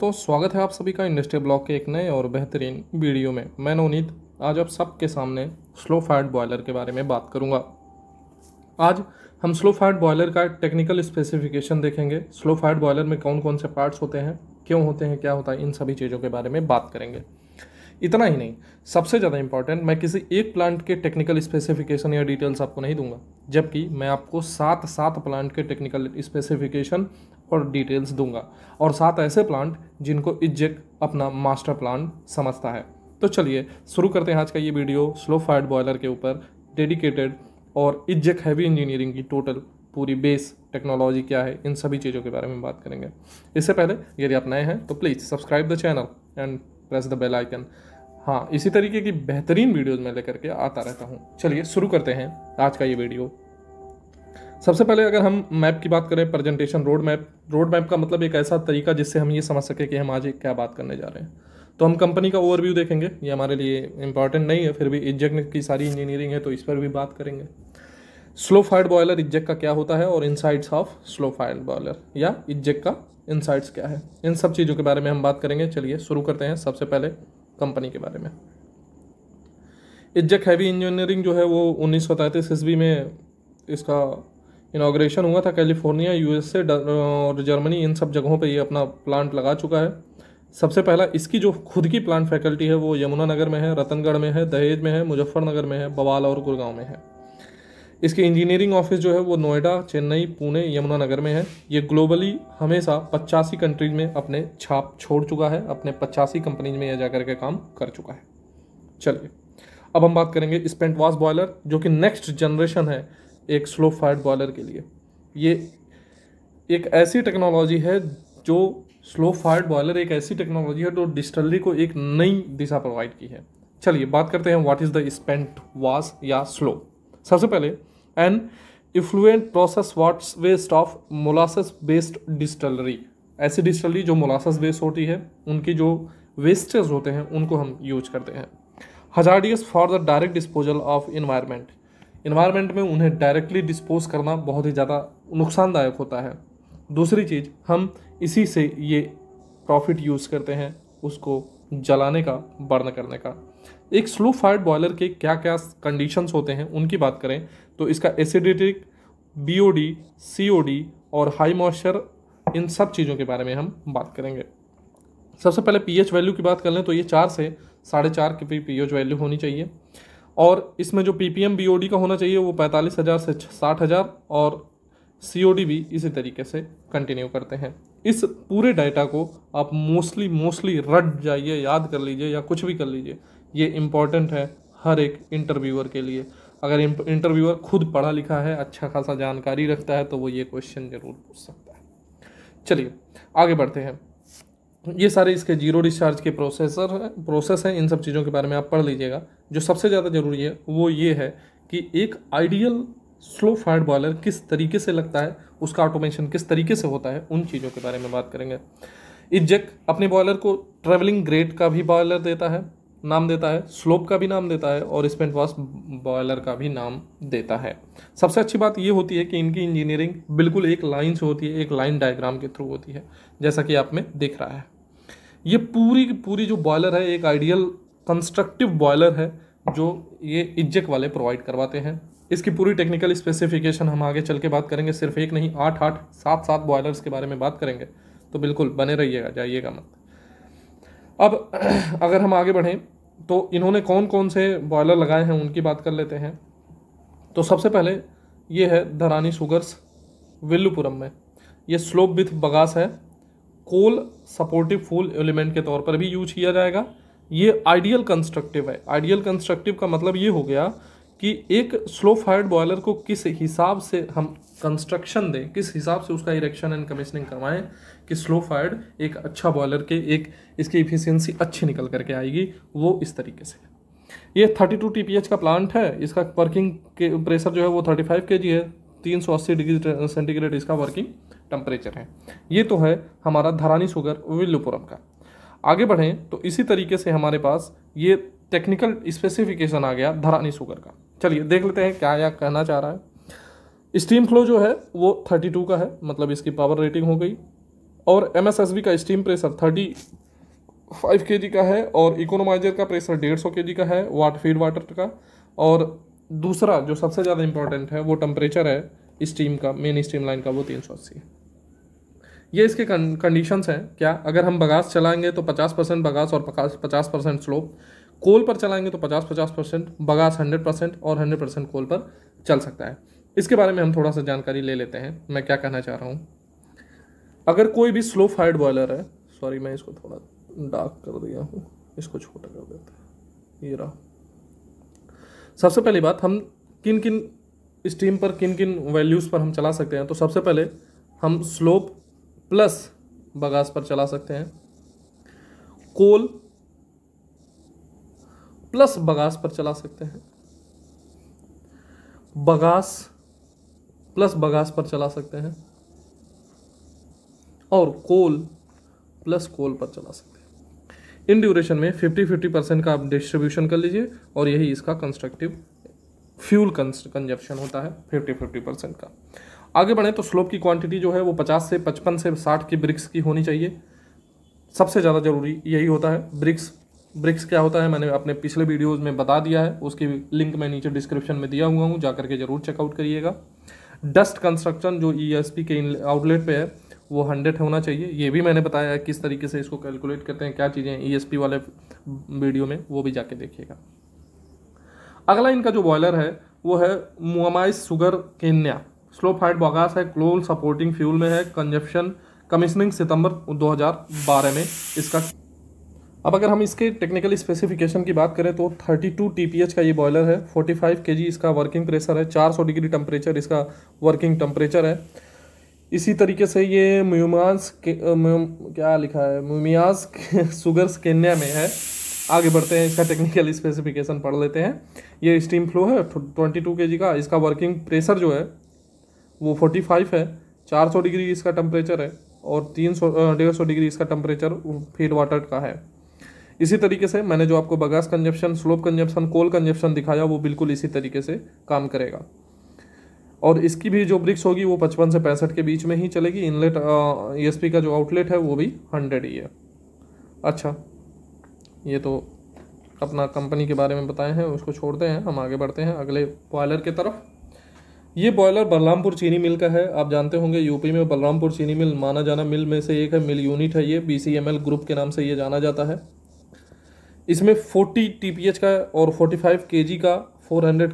तो स्वागत है आप सभी का इंडस्ट्रियल ब्लॉक के एक नए और बेहतरीन वीडियो में। मैं नवनीत आज आप सबके सामने स्लो फायर्ड बॉयलर के बारे में बात करूंगा। आज हम स्लो फायर्ड बॉयलर का टेक्निकल स्पेसिफिकेशन देखेंगे। स्लो फायर्ड बॉयलर में कौन कौन से पार्ट्स होते हैं, क्यों होते हैं, क्या होता है, इन सभी चीज़ों के बारे में बात करेंगे। इतना ही नहीं, सबसे ज़्यादा इंपॉर्टेंट, मैं किसी एक प्लांट के टेक्निकल स्पेसिफिकेशन या डिटेल्स आपको नहीं दूंगा, जबकि मैं आपको सात प्लांट के टेक्निकल स्पेसिफिकेशन और डिटेल्स दूंगा, और 7 ऐसे प्लांट जिनको इज्जेक अपना मास्टर प्लांट समझता है। तो चलिए शुरू करते हैं आज का ये वीडियो स्लो फायर्ड बॉयलर के ऊपर डेडिकेटेड, और इज्जेक हैवी इंजीनियरिंग की टोटल पूरी बेस टेक्नोलॉजी क्या है, इन सभी चीज़ों के बारे में बात करेंगे। इससे पहले यदि आप नए हैं तो please subscribe the channel and press the bell icon. हाँ, इसी तरीके की बेहतरीन वीडियोज़ मैं लेकर के आता रहता हूँ। चलिए शुरू करते हैं आज का ये वीडियो। सबसे पहले अगर हम मैप की बात करें, प्रेजेंटेशन रोड मैप का मतलब एक ऐसा तरीका जिससे हम ये समझ सके कि हम आज क्या बात करने जा रहे हैं। तो हम कंपनी का ओवरव्यू देखेंगे, ये हमारे लिए इंपॉर्टेंट नहीं है, फिर भी इज्जेक की सारी इंजीनियरिंग है तो इस पर भी बात करेंगे। स्लो फायर्ड बॉयलर इज्जेक का क्या होता है और insides of slow fired boiler या इज्जेक का इनसाइड्स क्या है, इन सब चीज़ों के बारे में हम बात करेंगे। चलिए शुरू करते हैं सबसे पहले कंपनी के बारे में। इज्जेक हैवी इंजीनियरिंग जो है वो 1933 ईस्वी में इसका इनाग्रेशन हुआ था। कैलिफोर्निया, यूएसए और जर्मनी, इन सब जगहों पे ये अपना प्लांट लगा चुका है। सबसे पहला इसकी जो खुद की प्लांट फैकल्टी है वो यमुनानगर में है, रतनगढ़ में है, दहेज में है, मुजफ्फरनगर में है, बवाल और गुड़गांव में है। इसकी इंजीनियरिंग ऑफिस जो है वो नोएडा, चेन्नई, पुणे, यमुनानगर में है। ये ग्लोबली हमेशा 85 कंट्रीज में अपने छाप छोड़ चुका है, अपने 85 कंपनीज में यह जाकर के काम कर चुका है। चलिए अब हम बात करेंगे स्पेंट वाश बॉयलर, जो कि नेक्स्ट जनरेशन है एक स्लो फायर्ड बॉयलर के लिए। ये एक ऐसी टेक्नोलॉजी है जो स्लो फायर्ड बॉयलर एक ऐसी टेक्नोलॉजी है जो डिस्टिलरी को एक नई दिशा प्रोवाइड की है। चलिए बात करते हैं what is the spent wash या स्लो। सबसे पहले an effluent process what's waste of molasses based distillery. ऐसी डिस्टिलरी जो मोलासेस बेस्ड होती है, उनकी जो वेस्टेज होते हैं उनको हम यूज करते हैं। Hazardous for the direct disposal of environment में उन्हें डायरेक्टली डिस्पोज करना बहुत ही ज़्यादा नुकसानदायक होता है। दूसरी चीज़, हम इसी से ये प्रॉफिट यूज़ करते हैं उसको जलाने का, बर्न करने का। एक स्लो फायर्ड बॉयलर के क्या क्या कंडीशंस होते हैं उनकी बात करें तो इसका एसिडिटिक, BOD, COD और हाई मॉइस्चर, इन सब चीज़ों के बारे में हम बात करेंगे। सबसे पहले pH वैल्यू की बात कर लें तो ये 4 से 4.5 की pH वैल्यू होनी चाहिए, और इसमें जो ppm BOD का होना चाहिए वो 45,000 से 60,000, और COD भी इसी तरीके से कंटिन्यू करते हैं। इस पूरे डाटा को आप मोस्टली रट जाइए, याद कर लीजिए या कुछ भी कर लीजिए, ये इम्पॉर्टेंट है हर एक इंटरव्यूअर के लिए। अगर इंटरव्यूअर खुद पढ़ा लिखा है, अच्छा खासा जानकारी रखता है, तो वो ये क्वेश्चन जरूर पूछ सकता है। चलिए आगे बढ़ते हैं। ये सारे इसके जीरो डिस्चार्ज के प्रोसेस हैं, इन सब चीज़ों के बारे में आप पढ़ लीजिएगा। जो सबसे ज़्यादा ज़रूरी है वो ये है कि एक आइडियल स्लो फायर्ड बॉयलर किस तरीके से लगता है, उसका ऑटोमेशन किस तरीके से होता है, उन चीज़ों के बारे में बात करेंगे। इज्जेक अपने बॉयलर को ट्रेवलिंग ग्रेड का भी बॉयलर नाम देता है, स्लोप का भी नाम देता है, और स्पेंट वाश बॉयलर का भी नाम देता है। सबसे अच्छी बात ये होती है कि इनकी इंजीनियरिंग बिल्कुल एक लाइन से होती है, एक लाइन डायग्राम के थ्रू होती है, जैसा कि आप में दिख रहा है। ये पूरी जो बॉयलर है एक आइडियल कंस्ट्रक्टिव बॉयलर है जो ये इज्जेक वाले प्रोवाइड करवाते हैं। इसकी पूरी टेक्निकल स्पेसिफिकेशन हम आगे चल के बात करेंगे, सिर्फ एक नहीं, 7 बॉयलर्स के बारे में बात करेंगे, तो बिल्कुल बने रहिएगा, जाइएगा मत। अब अगर हम आगे बढ़ें तो इन्होंने कौन कौन से बॉयलर लगाए हैं उनकी बात कर लेते हैं। तो सबसे पहले ये है धरानी सुगर्स विल्लुपुरम में। ये स्लोप विथ बगास है, कोल सपोर्टिव फूल एलिमेंट के तौर पर भी यूज किया जाएगा। ये आइडियल कंस्ट्रक्टिव है। आइडियल कंस्ट्रक्टिव का मतलब ये हो गया कि एक स्लो फायर्ड बॉयलर को किस हिसाब से हम कंस्ट्रक्शन दें, किस हिसाब से उसका इरेक्शन एंड कमीशनिंग करवाएं कि स्लो फायर्ड एक अच्छा बॉयलर के एक इसकी इफिशियंसी अच्छी निकल करके आएगी, वो इस तरीके से। ये 32 TPH का प्लांट है। इसका वर्किंग के प्रेशर जो है वो 35 kg है, 380 डिग्री सेंटीग्रेड इसका वर्किंग टेम्परेचर है। ये तो है हमारा धरानी सुगर विल्लुपुरम का। आगे बढ़ें तो इसी तरीके से हमारे पास ये टेक्निकल स्पेसिफिकेशन आ गया धरानी सुगर का। चलिए देख लेते हैं क्या कहना चाह रहा है। स्टीम फ्लो जो है वो 32 का है, मतलब इसकी पावर रेटिंग हो गई, और MSSB का स्टीम प्रेशर 35 kg का है और इकोनोमाइजर का प्रेशर 150 kg का है फीड वाटर का। और दूसरा जो सबसे ज़्यादा इंपॉर्टेंट है वो टेम्परेचर है स्टीम का, मेन स्टीम लाइन का, वो 380 है। ये इसके कंडीशंस हैं क्या, अगर हम बगास चलाएंगे तो 50% बगास और 50% स्लोप, कोल पर चलाएंगे तो 50% बगास 100% और 100% कोल पर चल सकता है। इसके बारे में हम थोड़ा सा जानकारी ले लेते हैं, मैं क्या कहना चाह रहा हूँ। अगर कोई भी स्लो फायर्ड बॉयलर है, सॉरी मैं इसको थोड़ा डार्क कर दिया हूँ, इसको छोटा कर देते हैं, ये रहा। सबसे पहली बात, हम किन किन स्टीम पर किन किन वैल्यूज़ पर हम चला सकते हैं। तो सबसे पहले हम स्लोप प्लस बगास पर चला सकते हैं, कोल प्लस बगास पर चला सकते हैं, बगास प्लस बगास पर चला सकते हैं, और कोल प्लस कोल पर चला सकते हैं। इन ड्यूरेशन में 50-50% का आप डिस्ट्रीब्यूशन कर लीजिए और यही इसका कंस्ट्रक्टिव फ्यूल कंजप्शन होता है 50-50% का। आगे बढ़ें तो स्लोप की क्वांटिटी जो है वो 50 से 55 से 60 की ब्रिक्स की होनी चाहिए। सबसे ज़्यादा जरूरी यही होता है। ब्रिक्स क्या होता है मैंने अपने पिछले वीडियोज़ में बता दिया है, उसकी लिंक मैं नीचे डिस्क्रिप्शन में दिया हुआ हूँ, जाकर के जरूर चेकआउट करिएगा। डस्ट कंस्ट्रक्शन जो ESP के आउटलेट पे है वो 100 होना चाहिए। ये भी मैंने बताया है किस तरीके से इसको कैलकुलेट करते हैं, क्या चीज़ें ESP वाले वीडियो में, वो भी जाके देखिएगा। अगला इनका जो बॉयलर है वो है Mumias sugar Kenya, slow fight bagasse है, क्लोल सपोर्टिंग फ्यूल में है, कंजप्शन कमीशनिंग सितंबर 2012 में इसका। अब अगर हम इसके टेक्निकल स्पेसिफिकेशन की बात करें तो 32 TPH का ये बॉयलर है, 45 kg इसका वर्किंग प्रेशर है, 400 डिग्री टेम्परेचर इसका वर्किंग टेम्परेचर है। इसी तरीके से ये क्या लिखा है, मुमियाज सुगर्स केन्या में है। आगे बढ़ते हैं, इसका टेक्निकल स्पेसिफिकेशन पढ़ लेते हैं। ये स्टीम फ्लो है 22 kg का, इसका वर्किंग प्रेशर जो है वो 45 है, 400 डिग्री इसका टेम्परेचर है और 150 डिग्री इसका टेम्परेचर फीड वाटर का है। इसी तरीके से मैंने जो आपको बगास कंजप्शन, स्लोप कंजप्शन, कोल कंजप्शन दिखाया वो बिल्कुल इसी तरीके से काम करेगा। और इसकी भी जो ब्रिक्स होगी वो 55 से 65 के बीच में ही चलेगी। इनलेट ESP का जो आउटलेट है वो भी 100 ही है। अच्छा, ये तो अपना कंपनी के बारे में बताए हैं, उसको छोड़ते हैं, हम आगे बढ़ते हैं अगले बॉयलर की तरफ। ये बॉयलर बलरामपुर चीनी मिल का है। आप जानते होंगे यूपी में बलरामपुर चीनी मिल माना जाना मिल में से एक है, मिल यूनिट है ये, BCML ग्रुप के नाम से ये जाना जाता है। इसमें 40 TPH का और 45 kg का 400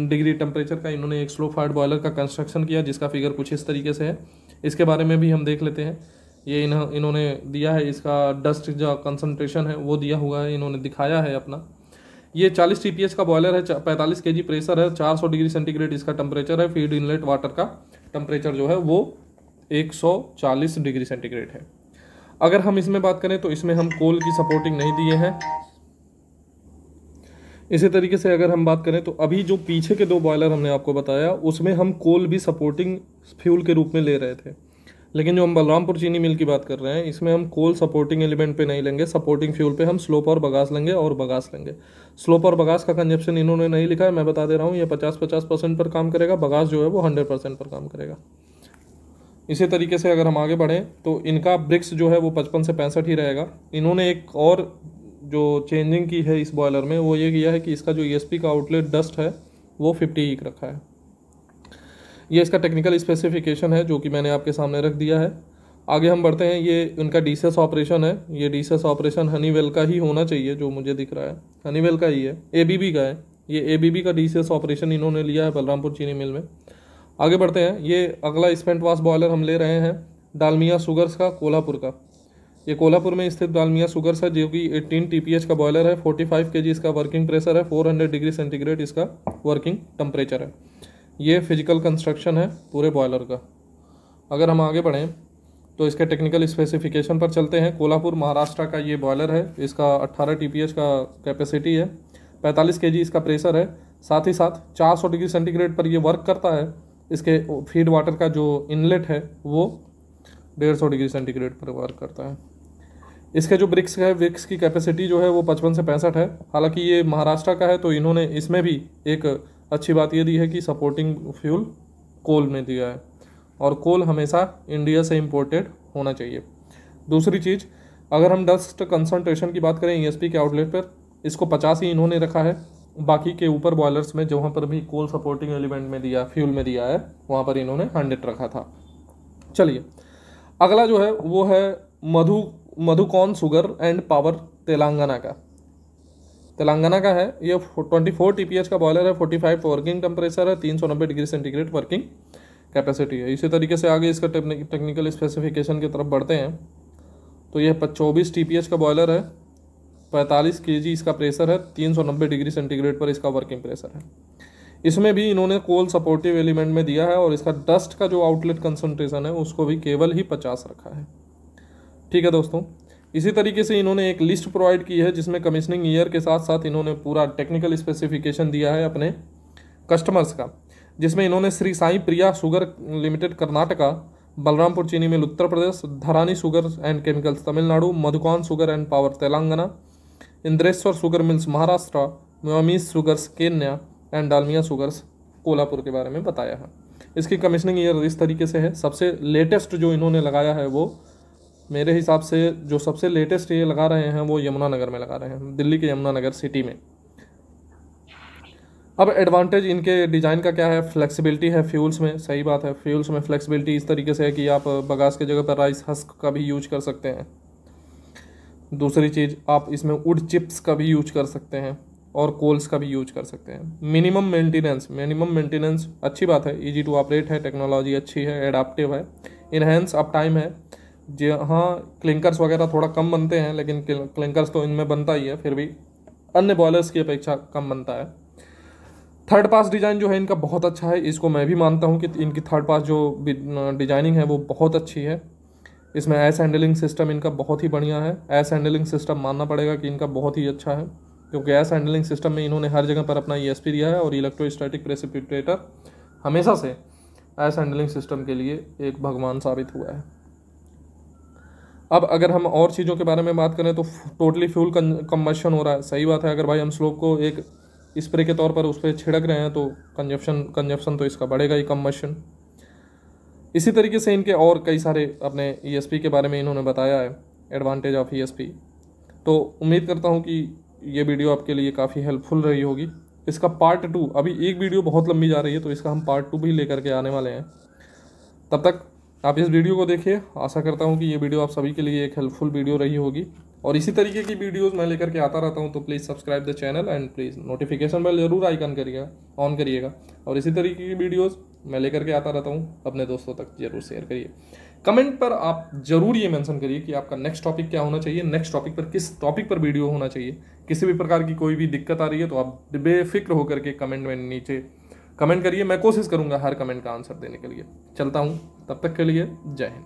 डिग्री टेम्परेचर का इन्होंने एक स्लो फायर्ड बॉयलर का कंस्ट्रक्शन किया, जिसका फिगर कुछ इस तरीके से है। इसके बारे में भी हम देख लेते हैं। ये इन्होंने दिया है, इसका डस्ट जो कंसनट्रेशन है वो दिया हुआ है, इन्होंने दिखाया है अपना। ये 40 TPH का बॉयलर है, 45 kg प्रेशर है, 400 डिग्री सेंटीग्रेड इसका टेम्परेचर है। फीड इनलेट वाटर का टेम्परेचर जो है वो 140 डिग्री सेंटीग्रेड है। अगर हम इसमें बात करें तो इसमें हम कोल की सपोर्टिंग नहीं दिए हैं। इसी तरीके से अगर हम बात करें तो अभी जो पीछे के 2 बॉयलर हमने आपको बताया उसमें हम कोल भी सपोर्टिंग फ्यूल के रूप में ले रहे थे, लेकिन जो हम बलरामपुर चीनी मिल की बात कर रहे हैं इसमें हम कोल सपोर्टिंग एलिमेंट पे नहीं लेंगे, सपोर्टिंग फ्यूल पे हम स्लोप और बगास लेंगे और बगास लेंगे। स्लोप और बगास का कंजप्शन इन्होंने नहीं लिखा है, मैं बता दे रहा हूँ, ये 50-50% पर काम करेगा, बगास जो है वो 100% पर काम करेगा। इसी तरीके से अगर हम आगे बढ़ें तो इनका ब्रिक्स जो है वो 55 से 65 ही रहेगा। इन्होंने एक और जो चेंजिंग की है इस बॉयलर में वो ये किया है कि इसका जो ESP का आउटलेट डस्ट है वो 50 रखा है। ये इसका टेक्निकल स्पेसिफिकेशन है जो कि मैंने आपके सामने रख दिया है। आगे हम बढ़ते हैं, ये उनका DCS ऑपरेशन है। ये DCS ऑपरेशन हनीवेल का ही होना चाहिए, जो मुझे दिख रहा है हनीवेल का ही है, ABB का है। ये ABB का DCS ऑपरेशन इन्होंने लिया है बलरामपुर चीनी मिल में। आगे बढ़ते हैं, ये अगला स्पेंट वाश बॉयलर हम ले रहे हैं डालमिया सुगर्स का, कोल्हापुर का। ये कोल्हापुर में स्थित डालमिया सुगर्स है जो कि 18 TPH का बॉयलर है, 45 kg इसका वर्किंग प्रेशर है, 400 डिग्री सेंटीग्रेड इसका वर्किंग टेम्परेचर है। ये फिजिकल कंस्ट्रक्शन है पूरे बॉयलर का। अगर हम आगे बढ़ें तो इसके टेक्निकल स्पेसिफिकेशन पर चलते हैं। कोल्हापुर महाराष्ट्र का ये बॉयलर है, इसका 18 TPH का कैपेसिटी है, 45 kg इसका प्रेशर है, साथ ही साथ 400 डिग्री सेंटीग्रेड पर ये वर्क करता है। इसके फीड वाटर का जो इनलेट है वो 150 डिग्री सेंटीग्रेड पर वर्क करता है। इसके जो ब्रिक्स है, ब्रिक्स की कैपेसिटी जो है वो 55 से 65 है। हालांकि ये महाराष्ट्र का है तो इन्होंने इसमें भी एक अच्छी बात ये दी है कि सपोर्टिंग फ्यूल कोल में दिया है, और कोल हमेशा इंडिया से इम्पोर्टेड होना चाहिए। दूसरी चीज़, अगर हम डस्ट कंसंट्रेशन की बात करें ESP के आउटलेट पर, इसको 50 ही इन्होंने रखा है। बाकी के ऊपर बॉयलर्स में जहाँ पर भी कोल सपोर्टिंग एलिमेंट में दिया, फ्यूल में दिया है, वहाँ पर इन्होंने 100 रखा था। चलिए अगला जो है वो है Madhucon sugar and power Telangana का है। ये 24 TPH का बॉयलर है, 45 वर्किंग टेम्परेचर है, 390 डिग्री सेंटीग्रेड वर्किंग कैपेसिटी है। इसी तरीके से आगे इसका टेक्निकल स्पेसिफिकेशन की तरफ बढ़ते हैं तो यह 24 TPH का बॉयलर है, 45 kg इसका प्रेशर है, 390 डिग्री सेंटीग्रेड पर इसका वर्किंग प्रेशर है। इसमें भी इन्होंने कोल सपोर्टिव एलिमेंट में दिया है और इसका डस्ट का जो आउटलेट कंसंट्रेशन है उसको भी केवल ही 50 रखा है। ठीक है दोस्तों, इसी तरीके से इन्होंने एक लिस्ट प्रोवाइड की है जिसमें कमीशनिंग ईयर के साथ साथ इन्होंने पूरा टेक्निकल स्पेसिफिकेशन दिया है अपने कस्टमर्स का, जिसमें इन्होंने Shri Sai Priya sugar limited Karnataka, Balrampur Chini mill Uttar Pradesh, Dharani sugar and chemicals Tamil Nadu, Madhucon sugar and power Telangana, Indreshwar sugar mills Maharashtra, Mumias sugars Kenya and Dalmia sugars Kolhapur के बारे में बताया है। इसकी कमीशनिंग ईयर इस तरीके से है। सबसे लेटेस्ट जो इन्होंने लगाया है वो मेरे हिसाब से जो सबसे लेटेस्ट ये लगा रहे हैं वो यमुनानगर में लगा रहे हैं, दिल्ली के यमुनानगर सिटी में। अब एडवांटेज इनके डिज़ाइन का क्या है, फ्लेक्सिबिलिटी है फ्यूल्स में। सही बात है, फ्यूल्स में फ्लेक्सिबिलिटी इस तरीके से है कि आप बगास के जगह पर राइस हस्क का भी यूज कर सकते हैं। दूसरी चीज़, आप इसमें वुड चिप्स का भी यूज कर सकते हैं और कोल्स का भी यूज कर सकते हैं। मिनिमम मेंटेनेंस अच्छी बात है, इजी टू ऑपरेट है, टेक्नोलॉजी अच्छी है, एडाप्टिव है, इनहेंस अप टाइम है। जी हाँ, क्लिंकर्स वगैरह थोड़ा कम बनते हैं, लेकिन क्लिंकर्स तो इनमें बनता ही है, फिर भी अन्य बॉयलर्स की अपेक्षा कम बनता है। थर्ड पास डिज़ाइन जो है इनका बहुत अच्छा है, इसको मैं भी मानता हूँ कि इनकी थर्ड पास जो डिजाइनिंग है वो बहुत अच्छी है। इसमें एस हैंडलिंग सिस्टम इनका बहुत ही बढ़िया है। एस हैंडलिंग सिस्टम मानना पड़ेगा कि इनका बहुत ही अच्छा है, क्योंकि एस हैंडलिंग सिस्टम में इन्होंने हर जगह पर अपना ESP दिया है और इलेक्ट्रोस्टैटिक प्रेसिपिटेटर हमेशा से एस हैंडलिंग सिस्टम के लिए एक भगवान साबित हुआ है। अब अगर हम और चीज़ों के बारे में बात करें तो टोटली फ्यूल कंबशन हो रहा है। सही बात है, अगर भाई हम स्लोप को एक स्प्रे के तौर पर उस पर छिड़क रहे हैं तो कंजप्शन तो इसका बढ़ेगा ही, कंबशन। इसी तरीके से इनके और कई सारे अपने ESP के बारे में इन्होंने बताया है, एडवांटेज ऑफ ESP। तो उम्मीद करता हूँ कि ये वीडियो आपके लिए काफ़ी हेल्पफुल रही होगी। इसका पार्ट 2, अभी एक वीडियो बहुत लंबी जा रही है तो इसका हम पार्ट 2 भी लेकर के आने वाले हैं। तब तक आप इस वीडियो को देखिए। आशा करता हूँ कि ये वीडियो आप सभी के लिए एक हेल्पफुल वीडियो रही होगी और इसी तरीके की वीडियोस मैं लेकर के आता रहता हूँ, तो please subscribe the channel and please notification bell जरूर ऑन करिएगा और इसी तरीके की वीडियोस मैं लेकर के आता रहता हूँ, अपने दोस्तों तक जरूर शेयर करिए। कमेंट पर आप जरूर ये मेंशन करिए कि आपका नेक्स्ट टॉपिक क्या होना चाहिए, नेक्स्ट टॉपिक पर किस टॉपिक पर वीडियो होना चाहिए। किसी भी प्रकार की कोई भी दिक्कत आ रही है तो आप बेफिक्र होकर के कमेंट में नीचे कमेंट करिए, मैं कोशिश करूँगा हर कमेंट का आंसर देने के लिए। चलता हूँ, तब तक के लिए जय हिंद।